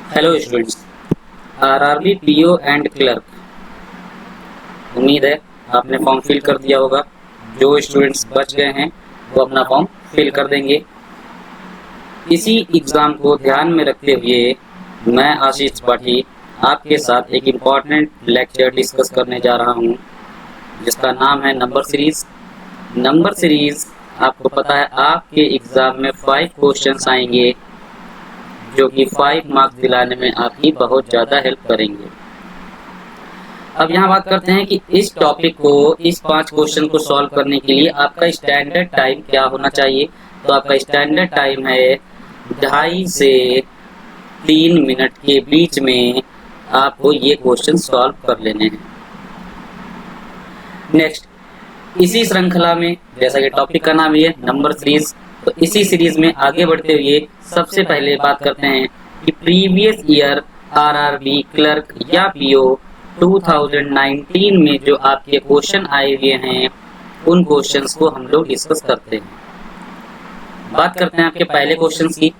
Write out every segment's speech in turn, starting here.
Hello students, RRB PO and clerk. उम्मीद है आपने फॉर्म फिल कर दिया होगा। जो स्टूडेंट्स बच गए हैं वो अपना फॉर्म फिल कर देंगे। इसी एग्ज़ाम को ध्यान में रखते हुए मैं आशीष त्रिपाठी आपके साथ एक इम्पॉर्टेंट लेक्चर डिस्कस करने जा रहा हूं, जिसका नाम है नंबर सीरीज। नंबर सीरीज आपको पता है आपके एग्ज़ाम में 5 क्वेश्चंस आएंगे, जो कि 5 मार्क्स दिलाने में आपकी बहुत ज़्यादा हेल्प करेंगे। अब यहाँ बात करते हैं कि इस टॉपिक को, इस 5 क्वेश्चन को सॉल्व करने के लिए आपका स्टैंडर्ड टाइम क्या होना चाहिए। तो आपका स्टैंडर्ड टाइम है 2.5 से 3 मिनट के बीच में आपको ये क्वेश्चन सॉल्व कर लेने हैं। नेक्स्ट, इसी श्रृंखला में, जैसा कि टॉपिक का नाम ही है नंबर सीरीज, तो इसी सीरीज में आगे बढ़ते हुए सबसे पहले बात करते हैं कि प्रीवियस ईयर आरआरबी क्लर्क या पीओ 2019 में जो आपके क्वेश्चन आए हुए हैं, उन क्वेश्चंस को हम लोग डिस्कस करते हैं। बात करते हैं आपके पहले क्वेश्चंस की।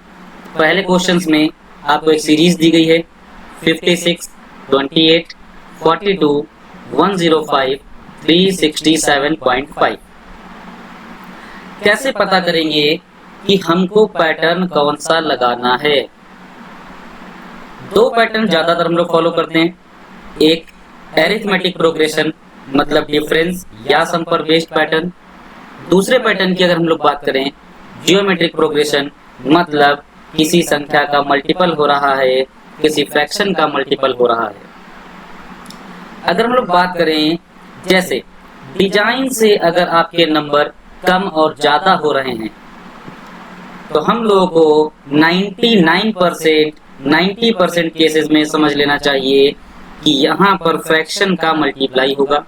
पहले क्वेश्चंस में आपको एक सीरीज दी गई है 56, 28, 42, 105, 367.5। कैसे पता करेंगे कि हमको पैटर्न कौन सा लगाना है। 2 पैटर्न ज्यादातर हम लोग फॉलो करते हैं। एक एरिथमेटिक प्रोग्रेशन मतलब डिफरेंस या सम पर बेस्ड पैटर्न। दूसरे पैटर्न की अगर हम लोग बात करें जियोमेट्रिक प्रोग्रेशन, मतलब किसी संख्या का मल्टीपल हो रहा है, किसी फ्रैक्शन का मल्टीपल हो रहा है। अगर हम लोग बात करें जैसे डिजाइन से, अगर आपके नंबर कम और ज्यादा हो रहे हैं तो हम लोगों को 90% केसेस में समझ लेना चाहिए कि यहाँ पर फ्रैक्शन का मल्टीप्लाई होगा।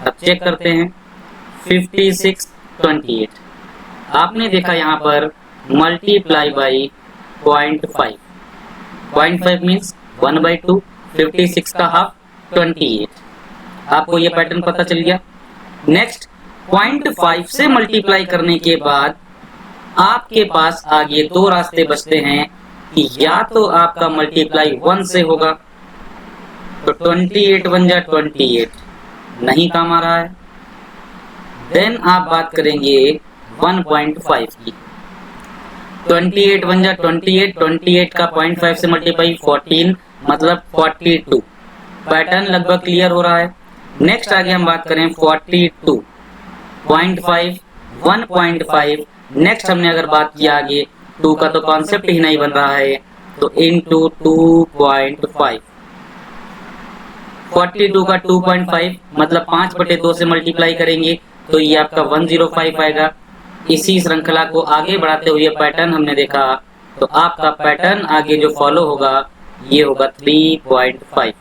अब चेक करते हैं 56, 28 आपने देखा यहाँ पर मल्टीप्लाई बाई 0.5। 0.5 मीन्स 1/2, 56 का हाफ 28। आपको ये पैटर्न पता चल गया। नेक्स्ट, 0.5 से मल्टीप्लाई करने के बाद आपके पास आगे 2 रास्ते बचते हैं कि या तो आपका मल्टीप्लाई 1 से होगा, तो 28 बन जा 28, नहीं काम आ रहा है। देन आप बात करेंगे 1.5 की। 28 बन जा 28, 28 का 0.5 से मल्टीप्लाई 14, मतलब 42। पैटर्न लगभग क्लियर हो रहा है। नेक्स्ट आगे हम बात करें 42, 0.5, 1.5। नेक्स्ट हमने अगर बात किया आगे 2 का, तो कॉन्सेप्ट ही नहीं बन रहा है, तो इंटू 2.5। 42 का 2.5 मतलब 5/2 से मल्टीप्लाई करेंगे तो ये आपका 105 आएगा। इसी श्रृंखला को आगे बढ़ाते हुए पैटर्न हमने देखा, तो आपका पैटर्न आगे जो फॉलो होगा ये होगा 3.5।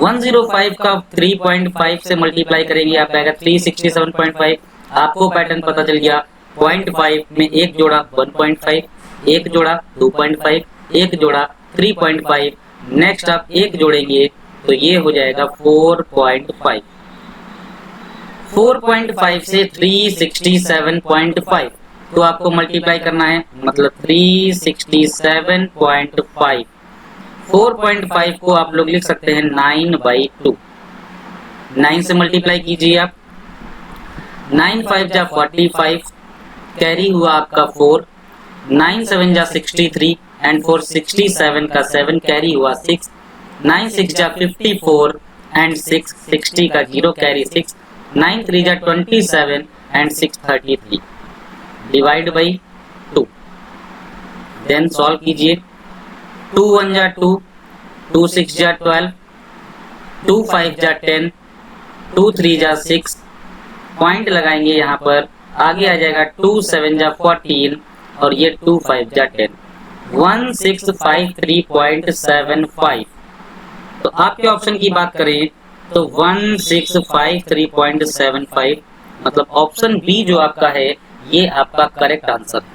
105 का 3.5 से मल्टीप्लाई करेंगे, आप आएगा 367.5। आपको पैटर्न पता चल गया। 0.5 में एक जोड़ा 1.5, एक जोड़ा 2.5, एक जोड़ा 3.5। नेक्स्ट आप एक जोड़ेंगे तो ये हो जाएगा 4.5। 4.5 से 367.5 तो आपको मल्टीप्लाई करना है, मतलब 367.5। 4.5 को आप लोग लिख सकते हैं 9/2। 9 से मल्टीप्लाई कीजिए आप। 9 5 जा 45, कैरी हुआ आपका 4। 9 7 जा 63 एंड 4 67 का 7 कैरी हुआ 6। 9 6 जा 54 एंड 6 60 का 0 कैरी 6। 9 3 जा 27 and 6 33। Divide by 2। Then solve कीजिए। 2 1 जा 2, 2 6 जा 12, 2 5 जा 10, 2 3 जा 6। पॉइंट लगाएंगे यहाँ पर, आगे आ जाएगा 2 7 जा 14 और ये 2 5 जा 10, 1653.75। तो आपके ऑप्शन की बात करें तो 1653.75 मतलब ऑप्शन बी जो आपका है ये आपका करेक्ट आंसर है।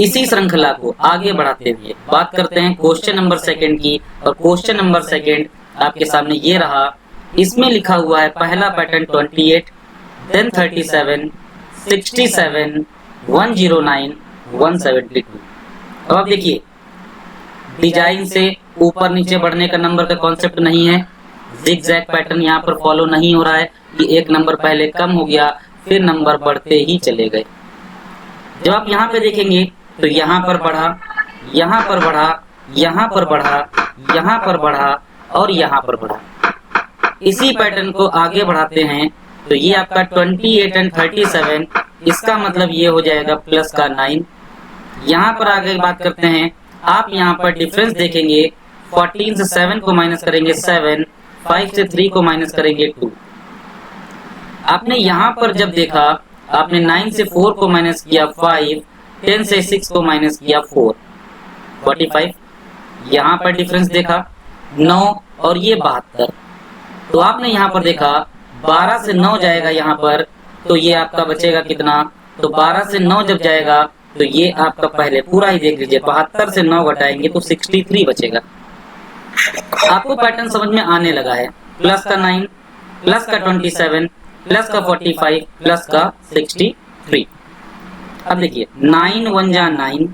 इसी श्रृंखला को आगे बढ़ाते हुए बात करते हैं क्वेश्चन नंबर 2 की। और क्वेश्चन नंबर 2 आपके सामने ये रहा। इसमें लिखा हुआ है पहला पैटर्न 28, देन 37, 67, 109, 172। अब आप देखिए, डिजाइन से ऊपर नीचे बढ़ने का नंबर का कॉन्सेप्ट नहीं है, जिगजैग पैटर्न यहाँ पर फॉलो नहीं हो रहा है कि एक नंबर पहले कम हो गया फिर नंबर बढ़ते ही चले गए। जब आप यहाँ पे देखेंगे तो यहाँ पर बढ़ा, यहाँ पर बढ़ा, यहाँ पर बढ़ा, यहाँ पर बढ़ा और यहाँ पर बढ़ा। इसी पैटर्न को आगे बढ़ाते हैं तो ये आपका 28 एंड 37, इसका मतलब ये हो जाएगा प्लस का 9। यहाँ पर आगे बात करते हैं, आप यहाँ पर डिफरेंस देखेंगे, 14 से 7 को माइनस करेंगे 7, 5 से 3 को माइनस करेंगे 2। आपने यहाँ पर जब देखा, आपने 9 से 4 को माइनस किया 5, 10 से 6 को माइनस किया 4, 45। यहाँ पर डिफरेंस देखा 9 और ये 72। तो आपने यहाँ पर देखा 12 से 9 जाएगा यहाँ पर, तो ये आपका बचेगा कितना, तो 12 से 9 जब जाएगा तो ये आपका पहले पूरा ही देख लीजिए, 72 से 9 घटाएंगे तो 63 बचेगा। आपको पैटर्न समझ में आने लगा है, प्लस का 9, प्लस का 27, प्लस का 45, प्लस का 63। अब देखिए 9 1 जा 9,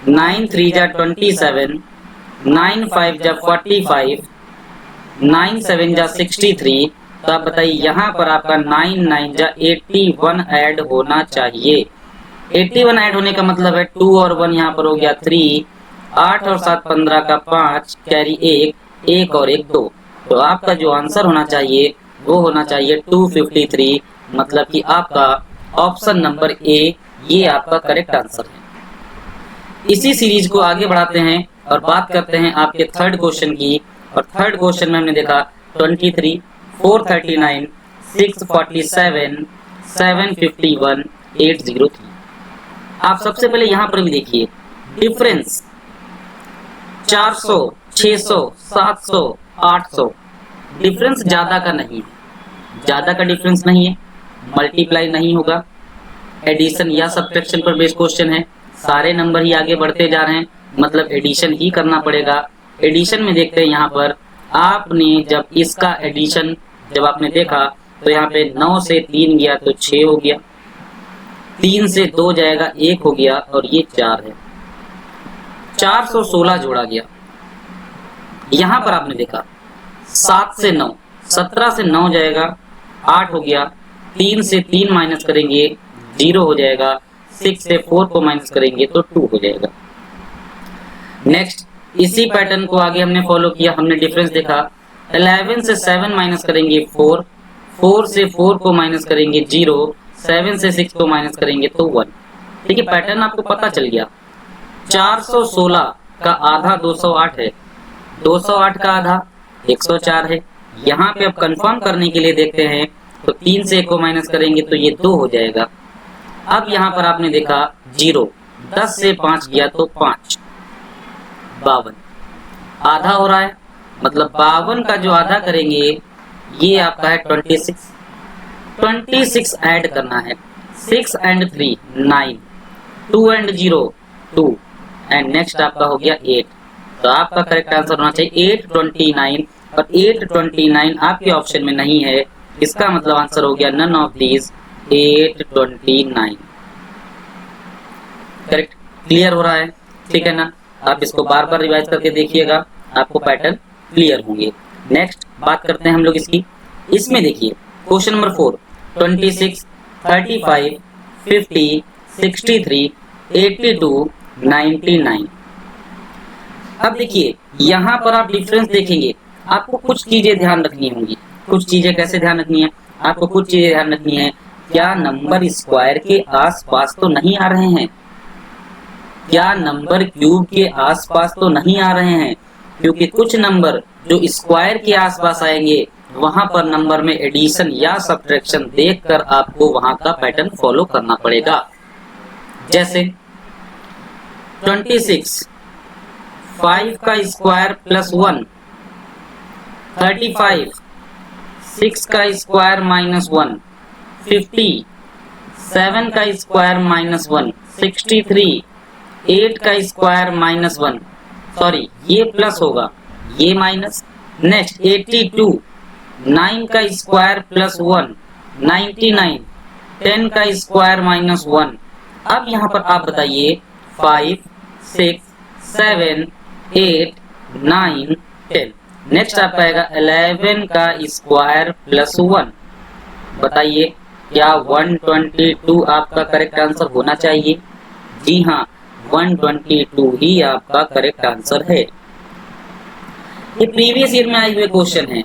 9 3 जा 27, 9 5 जा 45, 9 7 जा 63। तो आप बताइए यहाँ पर आपका 9 9 जा 81 ऐड होना चाहिए। 81 ऐड होने का मतलब है 2 और 1 यहाँ पर हो गया 3, 8 और 7 15 का 5, कैरी 1, 1 और 1 2। तो आपका जो आंसर होना चाहिए वो होना चाहिए 253, मतलब कि आपका ऑप्शन नंबर ए ये आपका करेक्ट आंसर है। इसी सीरीज को आगे बढ़ाते हैं और बात करते हैं आपके थर्ड क्वेश्चन की। और थर्ड क्वेश्चन में हमने देखा 23, 439, 647, 751, 803। आप सबसे पहले यहाँ पर भी देखिए डिफरेंस 400, 600, 700, 800, डिफरेंस ज्यादा का नहीं है, ज्यादा का डिफरेंस नहीं है, मल्टीप्लाई नहीं होगा, एडिशन या सब्ट्रैक्शन पर बेस्ड क्वेश्चन है, सारे नंबर ही आगे बढ़ते जा रहे हैं, मतलब एडिशन ही करना पड़ेगा। एडिशन में देखते हैं यहाँ पर आपने जब इसका एडिशन जब आपने देखा तो यहाँ पे 9 से 3 गया तो 6 हो गया, 3 से 2 जाएगा 1 हो गया और ये 4 है, 416 जोड़ा गया। यहाँ पर आपने देखा 7 से 9, 17 से 9 जाएगा 8 हो गया, 3 से 3 माइनस करेंगे 0 हो जाएगा, 6 से 4 को माइनस करेंगे तो 2 हो जाएगा। नेक्स्ट इसी पैटर्न को आगे हमने फॉलो किया, हमने डिफरेंस देखा 11 से 7 माइनस करेंगे 4, 4 से 4 को माइनस करेंगे 0, 7 से 6 को माइनस करेंगे तो 1। देखिए पैटर्न आपको पता चल गया। 416 का आधा 208 है, 208 का आधा 104 है। यहाँ पे अब कंफर्म करने के लिए देखते हैं तो 3 से 1 को माइनस करेंगे तो ये 2 हो जाएगा। अब यहाँ पर आपने देखा 0, 10 से 5 गया तो 5, 52 आधा हो रहा है, मतलब 52 का जो आधा करेंगे ये आपका है 26, 26 ऐड करना है, 6 एंड 3 9, 2 एंड 0 2 एंड नेक्स्ट आपका हो गया 8। तो आपका करेक्ट आंसर होना चाहिए 829 और 829 आपके ऑप्शन में नहीं है, इसका मतलब आंसर हो गया none of these 829। Correct, clear हो रहा है, ठीक है ना। आप इसको बार बार रिवाइज करके देखिएगा, आपको पैटर्न क्लियर होंगे। नेक्स्ट बात करते हैं हम लोग इसकी। इसमें देखिए क्वेश्चन नंबर 4, 26, 35, 50, 63, 82, 99। अब देखिए यहाँ पर आप डिफरेंस देखेंगे, आपको कुछ चीजें ध्यान रखनी होंगी। कुछ चीजें कैसे ध्यान रखनी है, आपको कुछ चीजें ध्यान रखनी है, क्या नंबर स्क्वायर के आसपास तो नहीं आ रहे हैं, क्या नंबर क्यूब के आसपास तो नहीं आ रहे हैं, क्योंकि कुछ नंबर जो स्क्वायर के आसपास आएंगे वहां पर नंबर में एडिशन या सब्ट्रैक्शन देखकर आपको वहां का पैटर्न फॉलो करना पड़ेगा। जैसे 26, 5 का स्क्वायर प्लस 1, 35, 6 का स्क्वायर माइनस 1, 50, 7 का स्क्वायर माइनस 1, 63, 8 का स्क्वायर माइनस 1, सॉरी ये प्लस होगा ये माइनस। नेक्स्ट 82, 9 का स्क्वायर प्लस 1, 99, 10 का स्क्वायर माइनस 1। अब यहाँ पर आप बताइए 5, 6, 7, 8, 9, 10। नेक्स्ट आपका आएगा 11 का स्क्वायर प्लस 1। बताइए क्या 122 आपका करेक्ट आंसर होना चाहिए? जी हाँ, 122 ही आपका करेक्ट आंसर है। ये प्रीवियस ईयर में आए हुए क्वेश्चन है,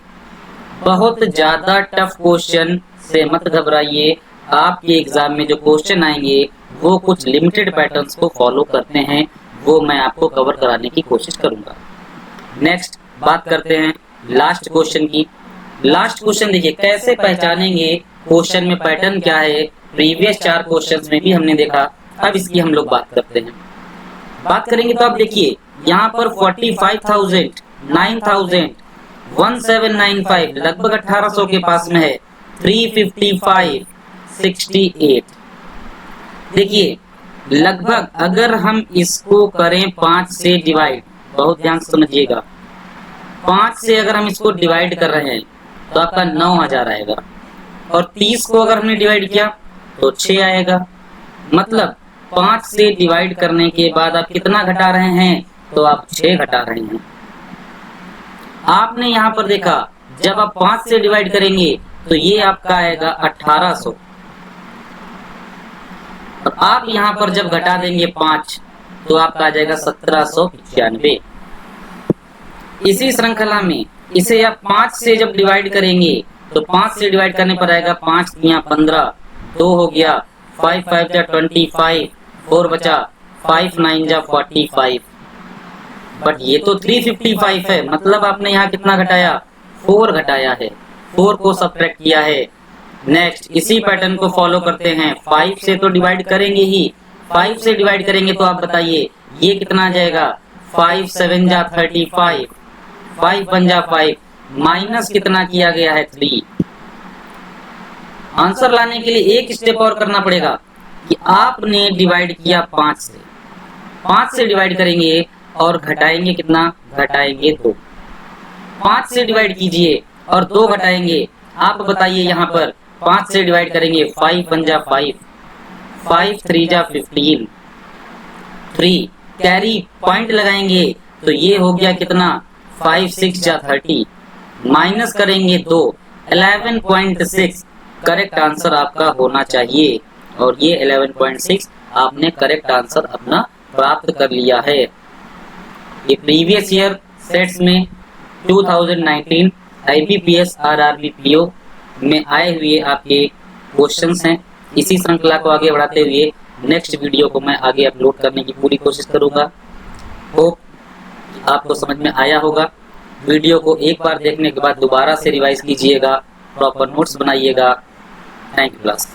बहुत ज्यादा टफ क्वेश्चन से मत घबराइए। आपके एग्जाम में जो क्वेश्चन आएंगे वो कुछ लिमिटेड पैटर्न्स को फॉलो करते हैं, वो मैं आपको कवर कराने की कोशिश करूंगा। नेक्स्ट बात करते हैं लास्ट क्वेश्चन की। लास्ट क्वेश्चन देखिए, कैसे पहचानेंगे क्वेश्चन में पैटर्न क्या है? प्रीवियस 4 क्वेश्चंस में भी हमने देखा, अब इसकी हम लोग बात करते हैं। बात करेंगे तो आप देखिए यहाँ पर 45,000, 9,000, 1795 लगभग 1800 के पास में है, 355, 68। देखिए लगभग अगर हम इसको करें 5 से डिवाइड, बहुत ध्यान से समझिएगा, 5 से अगर हम इसको डिवाइड कर रहे हैं तो आपका 9000 आएगा, और 30 को अगर हमने डिवाइड किया तो 6 आएगा। मतलब 5 से डिवाइड करने के बाद आप कितना घटा रहे हैं? तो आप 6 घटा रहे हैं। आपने यहाँ पर देखा जब आप 5 से डिवाइड करेंगे तो ये आपका आएगा 1800, और आप यहाँ पर जब घटा देंगे 5 तो आपका आ जाएगा 1795। इसी श्रृंखला में इसे आप 5 से जब डिवाइड करेंगे तो 5 से डिवाइड करने पर आएगा 5 तियां 15, 2 हो गया, 5 5 जा 25, 4 बचा, 5 9 जा 45। बट ये तो 355 है, मतलब आपने यहाँ कितना घटाया? 4 घटाया है, 4 को सब्ट्रैक्ट किया है। नेक्स्ट इसी पैटर्न को फॉलो करते हैं, 5 से तो डिवाइड करेंगे ही, 5 से डिवाइड करेंगे तो आप बताइए ये कितना आ जाएगा? 5 7 जा 35, 5 1 जा 5, माइनस कितना किया गया है? 3। आंसर लाने के लिए एक स्टेप और करना पड़ेगा कि आपने डिवाइड किया 5 से, 5 से डिवाइड करेंगे और घटाएंगे कितना? घटाएंगे 2। 5 से डिवाइड कीजिए और 2 घटाएंगे, आप बताइए यहाँ पर 5 से डिवाइड करेंगे, 5 1 जा 5, 5 3 जा 15, 3 कैरी पॉइंट लगाएंगे तो ये हो गया कितना? 5 6 जा 30, माइनस करेंगे 2, 11.6 करेक्ट आंसर आपका होना चाहिए, और ये 11.6 आपने करेक्ट आंसर अपना प्राप्त कर लिया है। ये प्रीवियस ईयर सेट्स में 2019 IBPS RRB PO में आए हुए आपके क्वेश्चंस हैं। इसी श्रृंखला को आगे बढ़ाते हुए नेक्स्ट वीडियो को मैं आगे अपलोड करने की पूरी कोशिश करूंगा। होप आपको समझ में आया होगा। वीडियो को एक बार देखने के बाद दोबारा से रिवाइज कीजिएगा, प्रॉपर नोट्स बनाइएगा। Thank you class.